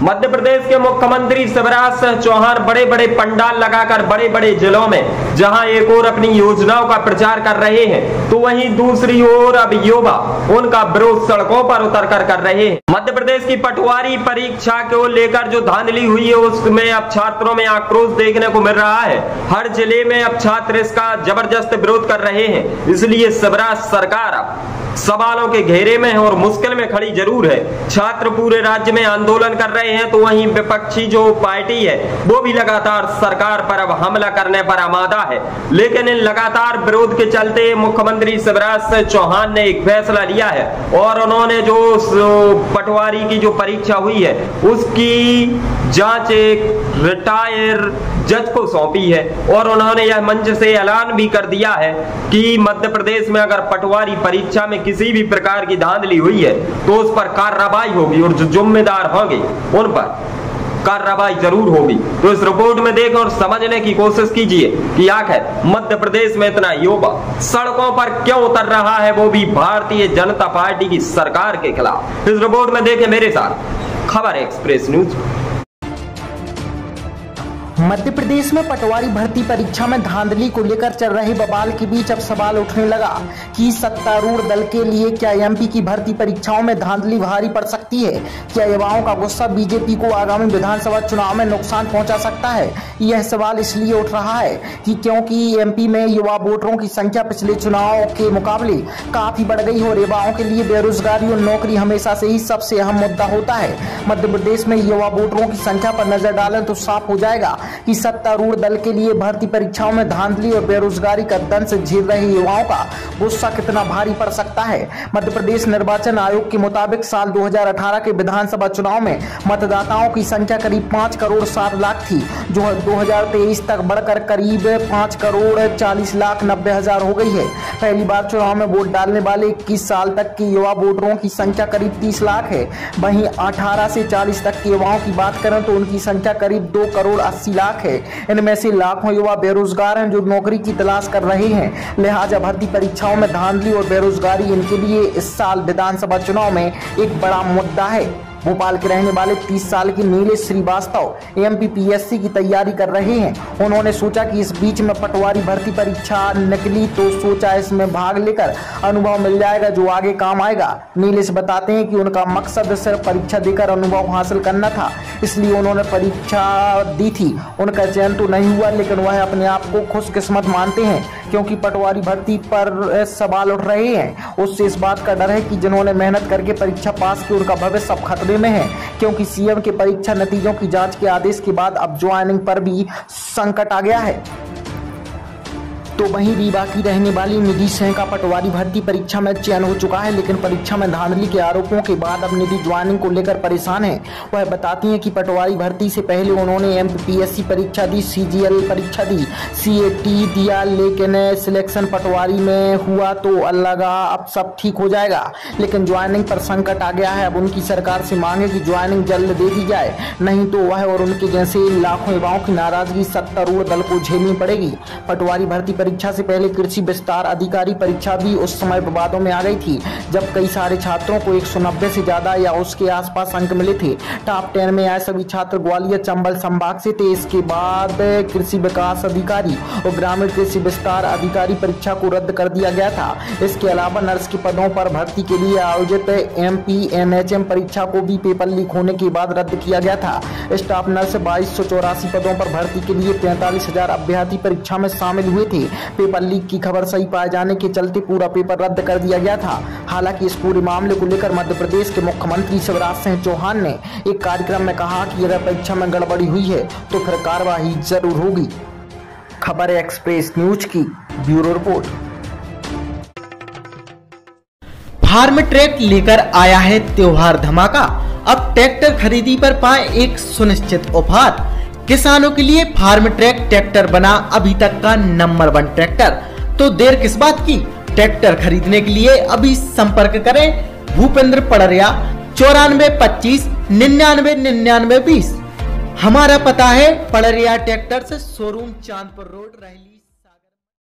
मध्य प्रदेश के मुख्यमंत्री शिवराज सिंह चौहान बड़े बड़े पंडाल लगाकर बड़े बड़े जिलों में जहां एक ओर अपनी योजनाओं का प्रचार कर रहे हैं, तो वहीं दूसरी ओर अब युवा उनका विरोध सड़कों पर उतर कर रहे हैं। मध्य प्रदेश की पटवारी परीक्षा को लेकर जो धांधली हुई है, उसमें अब छात्रों में आक्रोश देखने को मिल रहा है। हर जिले में अब छात्र इसका जबरदस्त विरोध कर रहे हैं। इसलिए शिवराज सरकार अब सवालों के घेरे में है और मुश्किल में खड़ी जरूर है। छात्र पूरे राज्य में आंदोलन कर रहे हैं, तो वहीं विपक्षी जो पार्टी है वो भी लगातार सरकार पर अब हमला करने पर आमादा है। लेकिन इन लगातार विरोध के चलते मुख्यमंत्री शिवराज सिंह चौहान ने एक फैसला लिया है और उन्होंने जो पटवारी की जो परीक्षा हुई है उसकी जांच एक रिटायर जज को सौंपी है और उन्होंने यह मंच से ऐलान भी कर दिया है कि मध्य प्रदेश में अगर पटवारी परीक्षा में किसी भी प्रकार की धांधली हुई है तो उस पर कार्रवाई होगी और जो जिम्मेदार होंगे उन पर कार्रवाई जरूर होगी। तो इस रिपोर्ट में देखें और समझने की कोशिश कीजिए कि आखिर मध्य प्रदेश में इतना युवा सड़कों पर क्यों उतर रहा है, वो भी भारतीय जनता पार्टी की सरकार के खिलाफ। इस रिपोर्ट में देखें मेरे साथ खबर एक्सप्रेस न्यूज। मध्य प्रदेश में पटवारी भर्ती परीक्षा में धांधली को लेकर चल रहे बवाल के बीच अब सवाल उठने लगा कि सत्तारूढ़ दल के लिए क्या एमपी की भर्ती परीक्षाओं में धांधली भारी पड़ सकती है? क्या युवाओं का गुस्सा बीजेपी को आगामी विधानसभा चुनाव में नुकसान पहुंचा सकता है? यह सवाल इसलिए उठ रहा है कि क्योंकि एमपी में युवा वोटरों की संख्या पिछले चुनाव के मुकाबले काफी बढ़ गई और युवाओं के लिए बेरोजगारी और नौकरी हमेशा से ही सबसे अहम मुद्दा होता है। मध्य प्रदेश में युवा वोटरों की संख्या पर नजर डालें तो साफ हो जाएगा कि सत्तारूढ़ दल के लिए भर्ती परीक्षाओं में धांधली और बेरोजगारी का दंश झेल रहे युवाओं का गुस्सा कितना भारी पड़ सकता है। मध्य प्रदेश निर्वाचन आयोग के मुताबिक साल 2018 के विधानसभा चुनाव में मतदाताओं की संख्या करीब 5 करोड़ 7 लाख थी, जो 2023 तक बढ़कर करीब 5 करोड़ 40 लाख 90 हजार हो गई है। पहली बार चुनाव में वोट डालने वाले 21 साल तक के युवा वोटरों की संख्या करीब 30 लाख है। वहीं 18 से 40 तक के युवाओं की बात करें तो उनकी संख्या करीब 2 करोड़ 80 लाख है। इनमें से लाखों युवा बेरोजगार हैं जो नौकरी की तलाश कर रहे हैं। लिहाजा भर्ती परीक्षाओं में धांधली और बेरोजगारी इनके लिए इस साल विधानसभा चुनाव में एक बड़ा मुद्दा है। भोपाल के रहने वाले 30 साल के नीलेश श्रीवास्तव एमपीपीएससी की तैयारी कर रहे हैं। उन्होंने सोचा कि इस बीच में पटवारी भर्ती परीक्षा निकली तो सोचा इसमें भाग लेकर अनुभव मिल जाएगा जो आगे काम आएगा। नीलेश बताते हैं कि उनका मकसद सिर्फ परीक्षा देकर अनुभव हासिल करना था, इसलिए उन्होंने परीक्षा दी थी। उनका चयन तो नहीं हुआ, लेकिन वह अपने आप को खुशकिस्मत मानते हैं क्योंकि पटवारी भर्ती पर सवाल उठ रहे हैं। उससे इस बात का डर है कि जिन्होंने मेहनत करके परीक्षा पास की उनका भविष्य अब खतरे में है, क्योंकि सीएम के परीक्षा नतीजों की जांच के आदेश के बाद अब ज्वाइनिंग पर भी संकट आ गया है। तो वहीं रीवा की रहने वाली निधि सिंह का पटवारी भर्ती परीक्षा में चयन हो चुका है, लेकिन परीक्षा में धांधली के आरोपों के बाद अब निधि ज्वाइनिंग को लेकर परेशान है। वह बताती हैं कि पटवारी भर्ती से पहले उन्होंने एमपीपीएससी परीक्षा दी, सीजीएल परीक्षा दी, सीएटी दिया, लेकिन सिलेक्शन पटवारी में हुआ तो लगा अब सब ठीक हो जाएगा, लेकिन ज्वाइनिंग पर संकट आ गया है। अब उनकी सरकार से मांग है कि ज्वाइनिंग जल्द दे दी जाए, नहीं तो वह और उनके जैसे लाखों युवाओं की नाराजगी सत्तारूढ़ दल को झेलनी पड़ेगी। पटवारी भर्ती परीक्षा से पहले कृषि विस्तार अधिकारी परीक्षा भी उस समय विवादों में आ गई थी, जब कई सारे छात्रों को 190 से ज्यादा या उसके आसपास अंक मिले थे। टॉप 10 में आए सभी छात्र ग्वालियर चंबल संभाग से थे। इसके बाद कृषि विकास अधिकारी और ग्रामीण कृषि विस्तार अधिकारी परीक्षा को रद्द कर दिया गया था। इसके अलावा नर्स के पदों पर भर्ती के लिए आयोजित एमपीएनएचएम परीक्षा को भी पेपर लीक होने के बाद रद्द किया गया था। स्टाफ नर्स 2284 पदों पर भर्ती के लिए 45,000 अभ्यर्थी परीक्षा में शामिल हुए थे। पेपर लीक की खबर सही पाए जाने के चलते पूरा पेपर रद्द कर दिया गया था। हालांकि इस पूरे मामले को लेकर मध्य प्रदेश के मुख्यमंत्री शिवराज सिंह चौहान ने एक कार्यक्रम में कहा कि अगर परीक्षा में गड़बड़ी हुई है तो फिर कार्रवाई जरूर होगी। खबर एक्सप्रेस न्यूज की ब्यूरो रिपोर्ट। फार्म ट्रैक लेकर आया है त्योहार धमाका। अब ट्रैक्टर खरीदी पर पाए एक सुनिश्चित ऑफर। किसानों के लिए फार्म ट्रैक ट्रैक्टर बना अभी तक का नंबर 1 ट्रैक्टर। तो देर किस बात की, ट्रैक्टर खरीदने के लिए अभी संपर्क करें भूपेंद्र पड़रिया 94 25 99 99 20। हमारा पता है पड़रिया ट्रैक्टर से शोरूम चांदपुर रोड रहली।